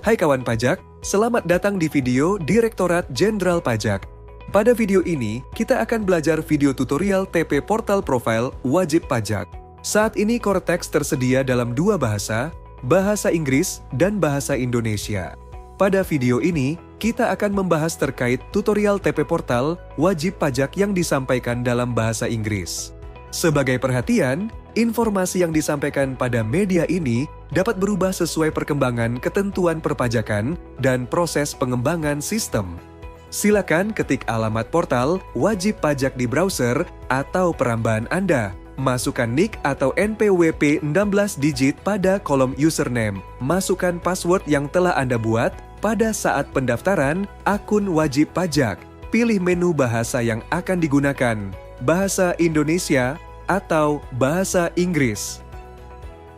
Hai kawan pajak, selamat datang di video Direktorat Jenderal Pajak. Pada video ini, kita akan belajar video tutorial TP Portal Profile Wajib Pajak. Saat ini Cortex tersedia dalam dua bahasa, bahasa Inggris dan bahasa Indonesia. Pada video ini, kita akan membahas terkait tutorial TP Portal Wajib Pajak yang disampaikan dalam bahasa Inggris. Sebagai perhatian, informasi yang disampaikan pada media ini dapat berubah sesuai perkembangan ketentuan perpajakan dan proses pengembangan sistem. Silakan ketik alamat portal wajib pajak di browser atau perambahan Anda. Masukkan NIK atau NPWP 16 digit pada kolom username. Masukkan password yang telah Anda buat pada saat pendaftaran akun wajib pajak. Pilih menu bahasa yang akan digunakan, bahasa Indonesia atau bahasa Inggris.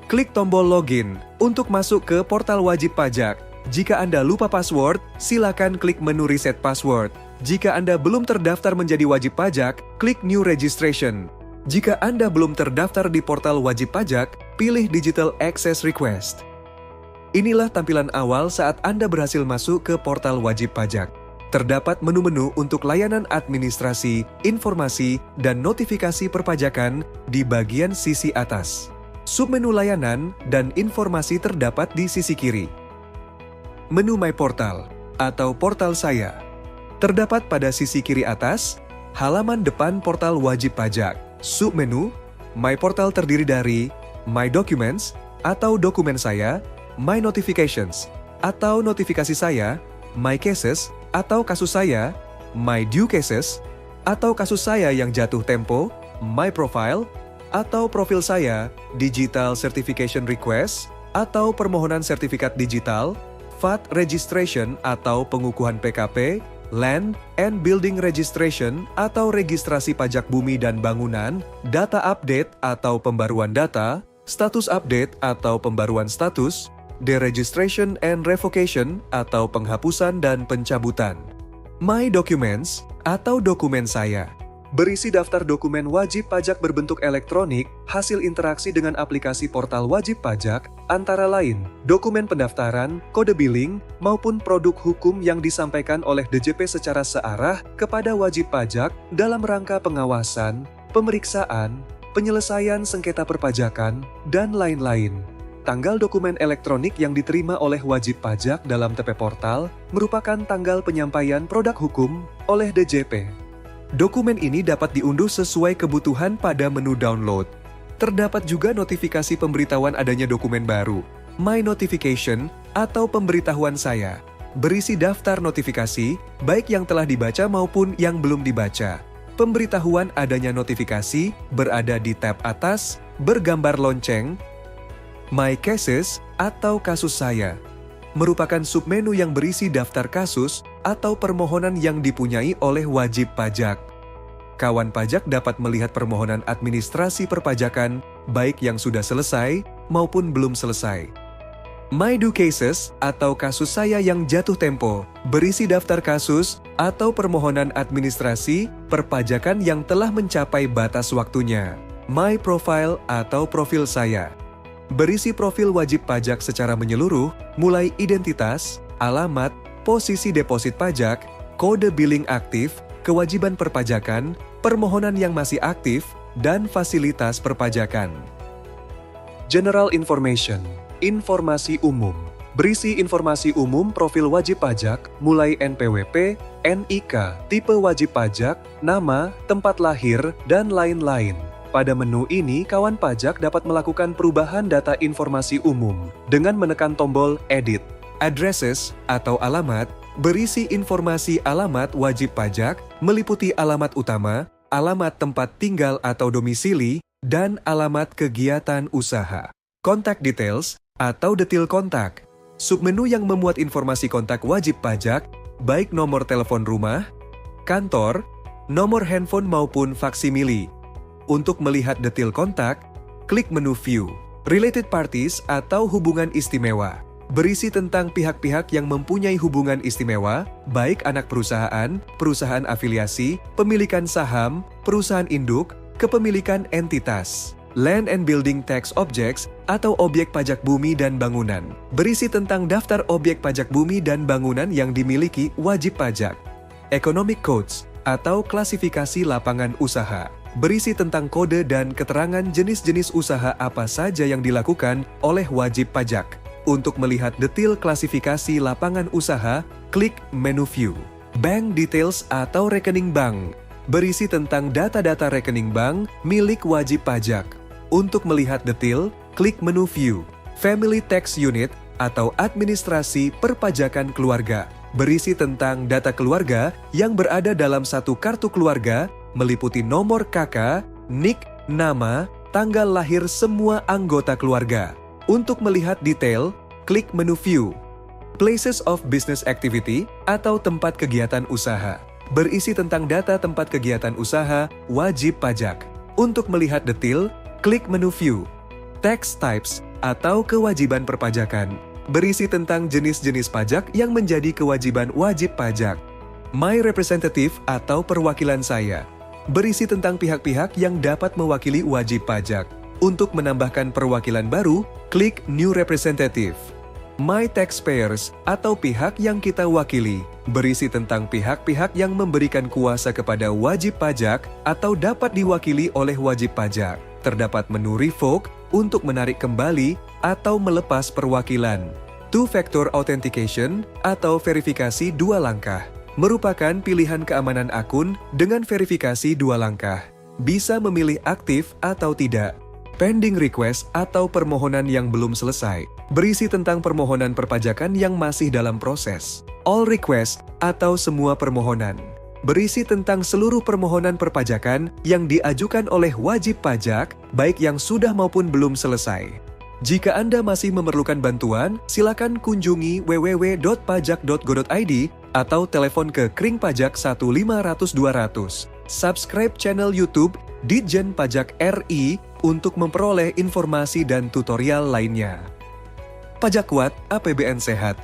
Klik tombol login untuk masuk ke portal wajib pajak. Jika Anda lupa password, silakan klik menu reset password. Jika Anda belum terdaftar menjadi wajib pajak, klik new registration. Jika Anda belum terdaftar di portal wajib pajak, pilih digital access request. Inilah tampilan awal saat Anda berhasil masuk ke portal wajib pajak. Terdapat menu-menu untuk layanan administrasi, informasi, dan notifikasi perpajakan di bagian sisi atas. Submenu layanan dan informasi terdapat di sisi kiri. Menu My Portal atau Portal Saya terdapat pada sisi kiri atas, halaman depan portal wajib pajak. Submenu My Portal terdiri dari My Documents atau Dokumen Saya, My Notifications atau Notifikasi Saya, My Cases atau Kasus Saya, My Due Cases atau Kasus Saya yang jatuh tempo, My Profile atau Profil Saya, Digital Certification Request atau Permohonan Sertifikat Digital, VAT Registration atau Pengukuhan PKP, Land and Building Registration atau Registrasi Pajak Bumi dan Bangunan, Data Update atau Pembaruan Data, Status Update atau Pembaruan Status, Deregistration and Revocation atau Penghapusan dan Pencabutan. My Documents atau Dokumen Saya berisi daftar dokumen wajib pajak berbentuk elektronik, hasil interaksi dengan aplikasi portal wajib pajak, antara lain dokumen pendaftaran, kode billing, maupun produk hukum yang disampaikan oleh DJP secara searah kepada wajib pajak dalam rangka pengawasan, pemeriksaan, penyelesaian sengketa perpajakan, dan lain-lain. Tanggal dokumen elektronik yang diterima oleh wajib pajak dalam TP Portal merupakan tanggal penyampaian produk hukum oleh DJP. Dokumen ini dapat diunduh sesuai kebutuhan pada menu download. Terdapat juga notifikasi pemberitahuan adanya dokumen baru, My Notification atau Pemberitahuan Saya, berisi daftar notifikasi, baik yang telah dibaca maupun yang belum dibaca. Pemberitahuan adanya notifikasi berada di tab atas, bergambar lonceng. My Cases atau Kasus Saya merupakan submenu yang berisi daftar kasus atau permohonan yang dipunyai oleh wajib pajak. Kawan pajak dapat melihat permohonan administrasi perpajakan, baik yang sudah selesai maupun belum selesai. My Due Cases atau Kasus Saya yang jatuh tempo, berisi daftar kasus atau permohonan administrasi perpajakan yang telah mencapai batas waktunya. My Profile atau Profil Saya berisi profil wajib pajak secara menyeluruh, mulai identitas, alamat, posisi deposit pajak, kode billing aktif, kewajiban perpajakan, permohonan yang masih aktif, dan fasilitas perpajakan. General Information, informasi umum, berisi informasi umum profil wajib pajak, mulai NPWP, NIK, tipe wajib pajak, nama, tempat lahir, dan lain-lain. Pada menu ini, kawan pajak dapat melakukan perubahan data informasi umum dengan menekan tombol Edit. Addresses atau alamat berisi informasi alamat wajib pajak, meliputi alamat utama, alamat tempat tinggal atau domisili, dan alamat kegiatan usaha. Contact Details atau detil kontak, submenu yang memuat informasi kontak wajib pajak, baik nomor telepon rumah, kantor, nomor handphone maupun faksimili. Untuk melihat detil kontak, klik menu View. Related Parties atau hubungan istimewa, berisi tentang pihak-pihak yang mempunyai hubungan istimewa, baik anak perusahaan, perusahaan afiliasi, pemilikan saham, perusahaan induk, kepemilikan entitas. Land and Building Tax Objects atau objek pajak bumi dan bangunan, berisi tentang daftar objek pajak bumi dan bangunan yang dimiliki wajib pajak. Economic Codes atau klasifikasi lapangan usaha, berisi tentang kode dan keterangan jenis-jenis usaha apa saja yang dilakukan oleh wajib pajak. Untuk melihat detail klasifikasi lapangan usaha, klik menu View. Bank Details atau rekening bank, berisi tentang data-data rekening bank milik wajib pajak. Untuk melihat detail, klik menu View. Family Tax Unit atau administrasi perpajakan keluarga, berisi tentang data keluarga yang berada dalam satu kartu keluarga, meliputi nomor KK, NIK, nama, tanggal lahir semua anggota keluarga. Untuk melihat detail, klik menu View. Places of Business Activity atau tempat kegiatan usaha, berisi tentang data tempat kegiatan usaha wajib pajak. Untuk melihat detail, klik menu View. Tax Types atau kewajiban perpajakan, berisi tentang jenis-jenis pajak yang menjadi kewajiban wajib pajak. My Representative atau perwakilan saya, berisi tentang pihak-pihak yang dapat mewakili wajib pajak. Untuk menambahkan perwakilan baru, klik New Representative. My Taxpayers atau pihak yang kita wakili, berisi tentang pihak-pihak yang memberikan kuasa kepada wajib pajak atau dapat diwakili oleh wajib pajak. Terdapat menu Revoke untuk menarik kembali atau melepas perwakilan. Two-Factor Authentication atau verifikasi dua langkah, merupakan pilihan keamanan akun dengan verifikasi dua langkah. Bisa memilih aktif atau tidak. Pending Request atau permohonan yang belum selesai, berisi tentang permohonan perpajakan yang masih dalam proses. All Request atau semua permohonan, berisi tentang seluruh permohonan perpajakan yang diajukan oleh wajib pajak, baik yang sudah maupun belum selesai. Jika Anda masih memerlukan bantuan, silakan kunjungi www.pajak.go.id atau telepon ke Kring Pajak 1-500-200. Subscribe channel YouTube Ditjen Pajak RI untuk memperoleh informasi dan tutorial lainnya. Pajak kuat, APBN sehat.